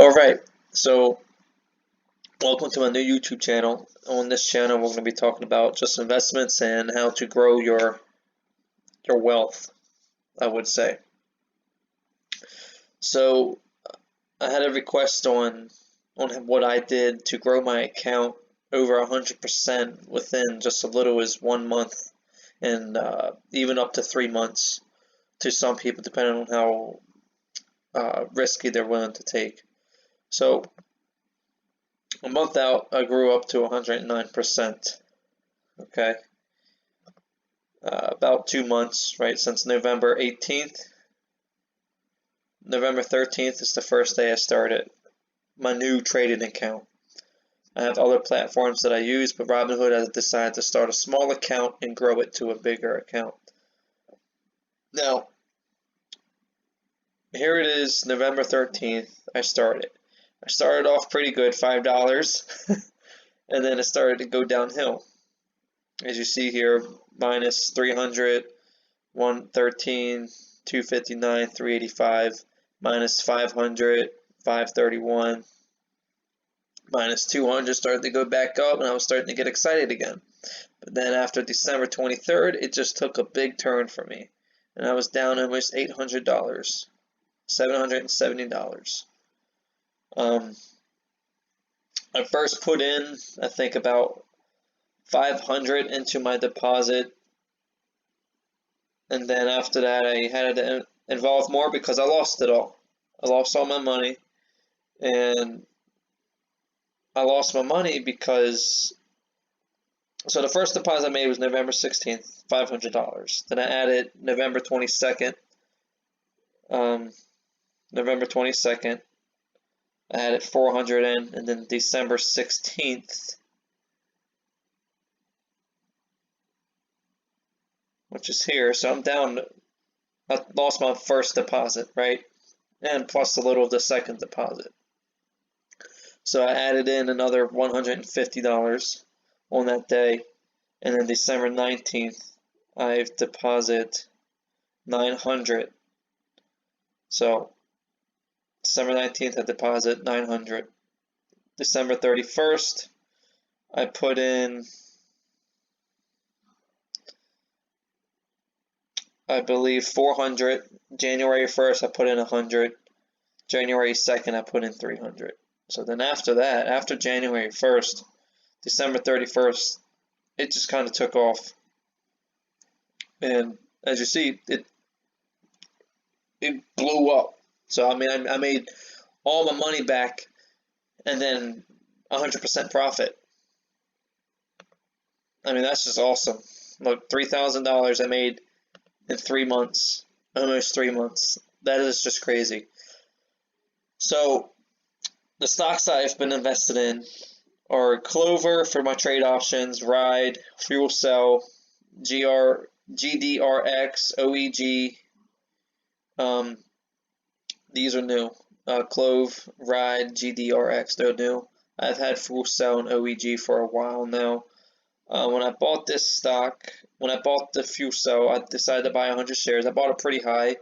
Alright, so welcome to my new YouTube channel. On this channel we're going to be talking about just investments and how to grow your wealth, I would say. So I had a request on what I did to grow my account over 100% within just a little as 1 month and even up to 3 months to some people, depending on how risky they're willing to take. So a month out, I grew up to 109%. Okay, about 2 months, right, since November 18th. November 13th is the first day I started my new trading account. I have other platforms that I use, but Robinhood has decided to start a small account and grow it to a bigger account. Now, here it is, November 13th, I started. I started off pretty good, $5, and then it started to go downhill. As you see here, minus 300, 113, 259, 385, minus 500, 531, minus 200, started to go back up, and I was starting to get excited again. But then after December 23rd, it just took a big turn for me, and I was down almost $800, $770. I first put in, I think, about 500 into my deposit, and then after that I had to involve more because I lost it all. I lost all my money, and I lost my money because, so the first deposit I made was November 16th, $500. Then I added November 22nd, I added 400 in, and then December 16th, which is here, so I'm down, I lost my first deposit, right? And plus a little of the second deposit. So I added in another $150 on that day, and then December 19th, I've deposited 900. So December 19th, I deposit 900. December 31st, I put in, I believe, 400. January 1st, I put in 100. January 2nd, I put in 300. So then after that, after January 1st, December 31st, it just kind of took off. And as you see, it blew up. So I mean, I made all my money back and then 100% profit. I mean, that's just awesome. Look, $3,000 I made in 3 months, almost 3 months. That is just crazy. So the stocks I've been invested in are Clover for my trade options, Ride, Fuel Cell, GDRX, OEG. These are new. Clove, Ride, GDRX, they're new. I've had Fuel Cell and OEG for a while now. When I bought this stock, when I bought the Fuel Cell, I decided to buy 100 shares. I bought it pretty high,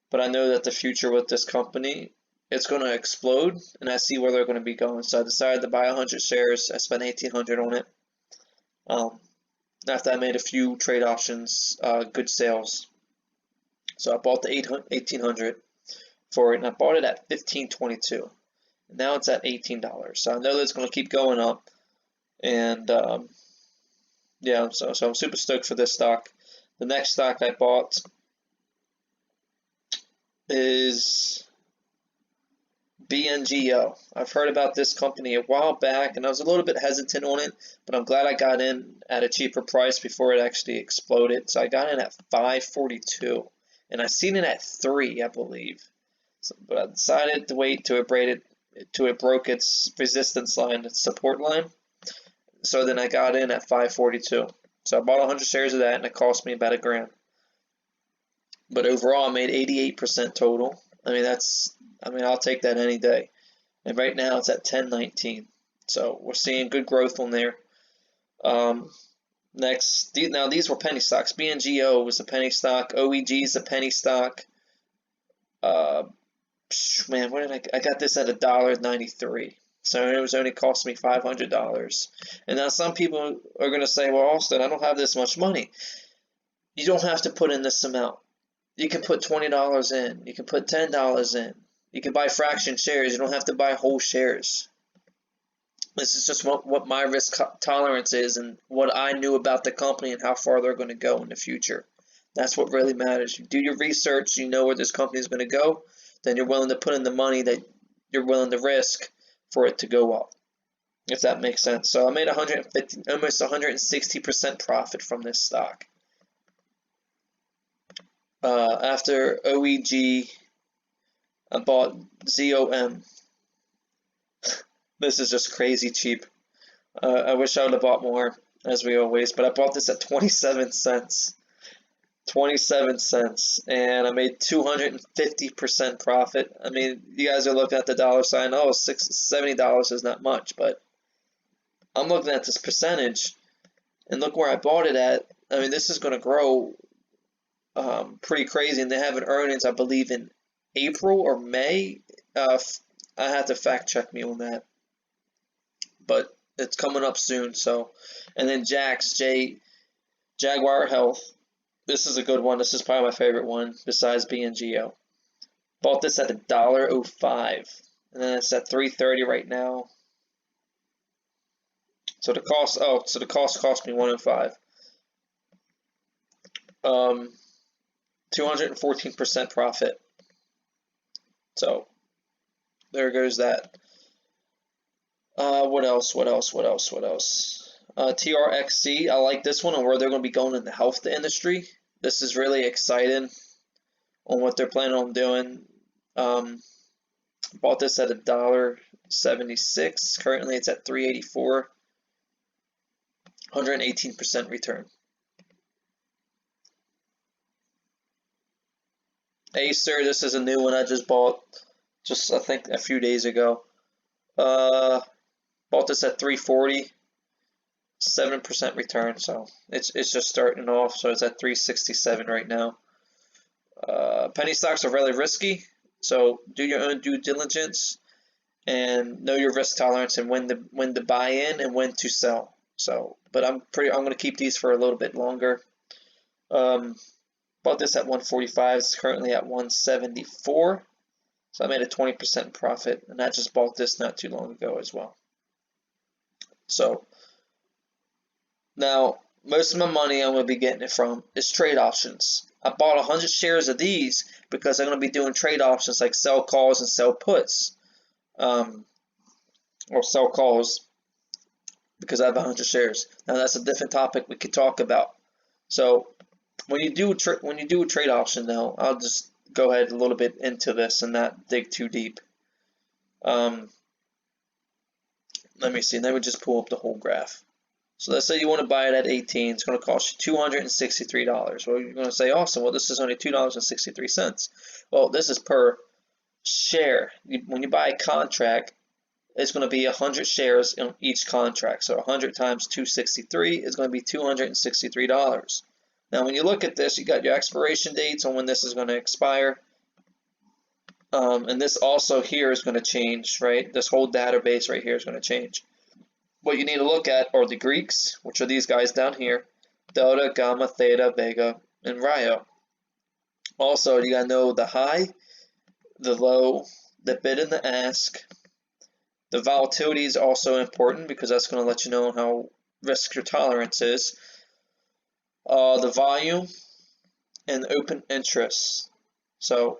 but I know that the future with this company, it's going to explode, and I see where they're going to be going. So I decided to buy 100 shares. I spent $1,800 on it. After I made a few trade options, good sales. So I bought the $1,800 for it, and I bought it at $15.22. Now it's at $18. So I know that it's going to keep going up, and yeah, so I'm super stoked for this stock. The next stock I bought is BNGO. I've heard about this company a while back, and I was a little bit hesitant on it, but I'm glad I got in at a cheaper price before it actually exploded. So I got in at $5.42, and I seen it at $3, I believe. So, but I decided to wait till it broke its resistance line, its support line. So then I got in at $5.42. So I bought 100 shares of that, and it cost me about $1,000. But overall, I made 88% total. I mean, I'll take that any day. And right now, it's at $10.19. So we're seeing good growth on there. Next, now these were penny stocks. BNGO was a penny stock. OEG is a penny stock. man, what did I got this at $1.93. So it was only cost me $500. And now some people are going to say, well, Austin, I don't have this much money. You don't have to put in this amount. You can put $20 in. You can put $10 in. You can buy fraction shares. You don't have to buy whole shares. This is just what my risk tolerance is and what I knew about the company and how far they're going to go in the future. That's what really matters. You do your research, you know where this company is going to go, then you're willing to put in the money that you're willing to risk for it to go up, if that makes sense. So I made almost 160% profit from this stock. After OEG, I bought ZOM. This is just crazy cheap. I wish I would have bought more, as we always, but I bought this at 27 cents. 27 cents, and I made 250% profit. I mean, you guys are looking at the dollar sign. Oh, $70 is not much, but I'm looking at this percentage, and look where I bought it at. I mean, this is going to grow pretty crazy, and they have an earnings, I believe, in April or May. I have to fact check me on that, but it's coming up soon. So, and then Jaguar Health. This is a good one. This is probably my favorite one besides BNGO. Bought this at $1.05, and then it's at $3.30 right now. So the cost cost me $1.05. 214% profit. So there goes that. What else? TRXC, I like this one on where they're going to be going in the health industry. This is really exciting on what they're planning on doing. Bought this at $1.76. Currently it's at $3.84. 118% return. Acer, this is a new one I just bought I think a few days ago. Bought this at $3.40. 7% return, so it's just starting off. So it's at 367 right now. Penny stocks are really risky, so do your own due diligence and know your risk tolerance and when to buy in and when to sell. So, but I'm going to keep these for a little bit longer. Bought this at 145. It's currently at 174. So I made a 20% profit, and I just bought this not too long ago as well. So now, most of my money I'm going to be getting it from is trade options. I bought 100 shares of these because I'm going to be doing trade options like sell calls and sell puts. Or sell calls because I have 100 shares. Now that's a different topic we could talk about. So when you do a trade option, though, I'll just go ahead a little bit into this and not dig too deep. Let me see. Let me just pull up the whole graph. So let's say you want to buy it at 18. It's going to cost you $263. Well, you're going to say, awesome. Well, this is only $2.63. Well, this is per share. When you buy a contract, it's going to be 100 shares in each contract. So 100 times 263 is going to be $263. Now, when you look at this, you got your expiration dates on when this is going to expire. And this also here is going to change, right? This whole database right here is going to change. What you need to look at are the Greeks, which are these guys down here, Delta, Gamma, Theta, Vega, and Rho. Also, you got to know the high, the low, the bid and the ask. The volatility is also important because that's going to let you know how risk your tolerance is. The volume and open interest. So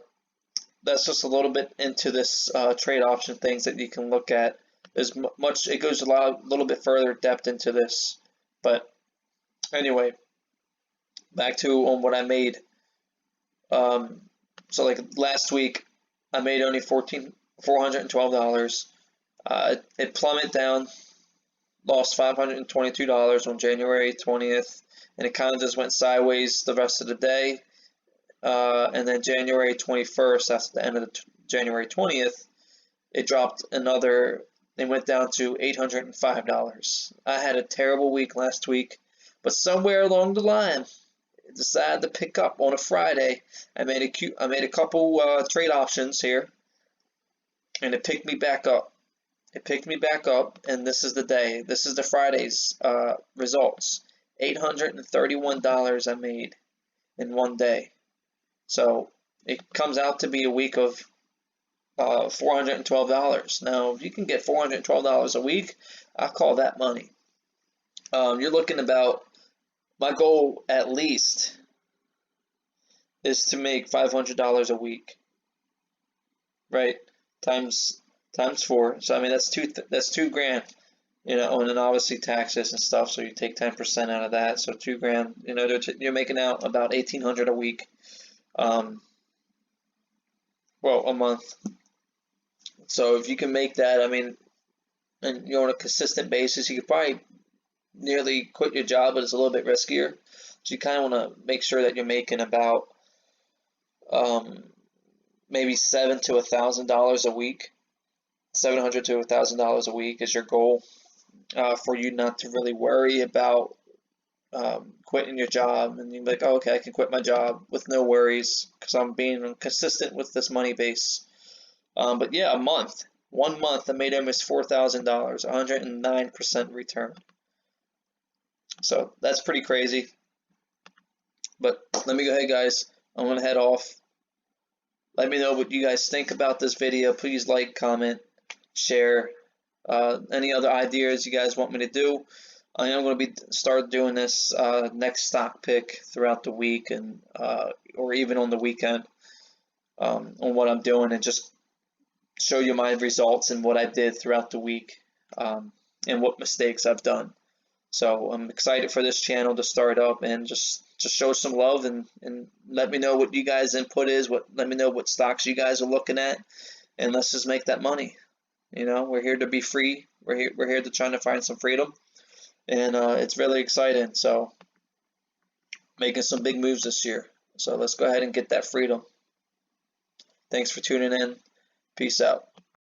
that's just a little bit into this trade option things that you can look at. There's much, it goes a little bit further depth into this, but anyway, back to on what I made. So like last week, I made only $412. It plummeted down, lost $522 on January 20th, and it kind of just went sideways the rest of the day. And then January 21st, that's the end of January 20th, it dropped another. They went down to $805. I had a terrible week last week, but somewhere along the line, I decided to pick up on a Friday. I made a couple trade options here, and it picked me back up. It picked me back up, and this is the day. This is the Friday's results. $831 I made in one day. So it comes out to be a week of $412. Now, if you can get $412 a week, I call that money. You're looking about, my goal at least is to make $500 a week, right? Times 4. So I mean that's two grand, you know, and then obviously taxes and stuff. So you take 10% out of that. So 2 grand, you know, you're making out about 1,800 a week, well, a month. So if you can make that, I mean, and you're on a consistent basis, you could probably nearly quit your job, but it's a little bit riskier. So you kind of want to make sure that you're making about maybe $700 to $1,000 a week. $700 to $1,000 a week is your goal, for you not to really worry about quitting your job, and you're like, oh, okay, I can quit my job with no worries because I'm being consistent with this money base. But yeah, 1 month, I made almost $4,000, 109% return. So that's pretty crazy. But let me go ahead, guys. I'm gonna head off. Let me know what you guys think about this video. Please like, comment, share. Any other ideas you guys want me to do. I am going to start doing this next stock pick throughout the week, and or even on the weekend, on what I'm doing, and just show you my results and what I did throughout the week, and what mistakes I've done. So I'm excited for this channel to start up, and just show some love, and let me know what you guys' input is. Let me know what stocks you guys are looking at, and let's just make that money. You know, we're here to be free. We're here to try to find some freedom, and it's really exciting. So making some big moves this year. So let's go ahead and get that freedom. Thanks for tuning in. Peace out.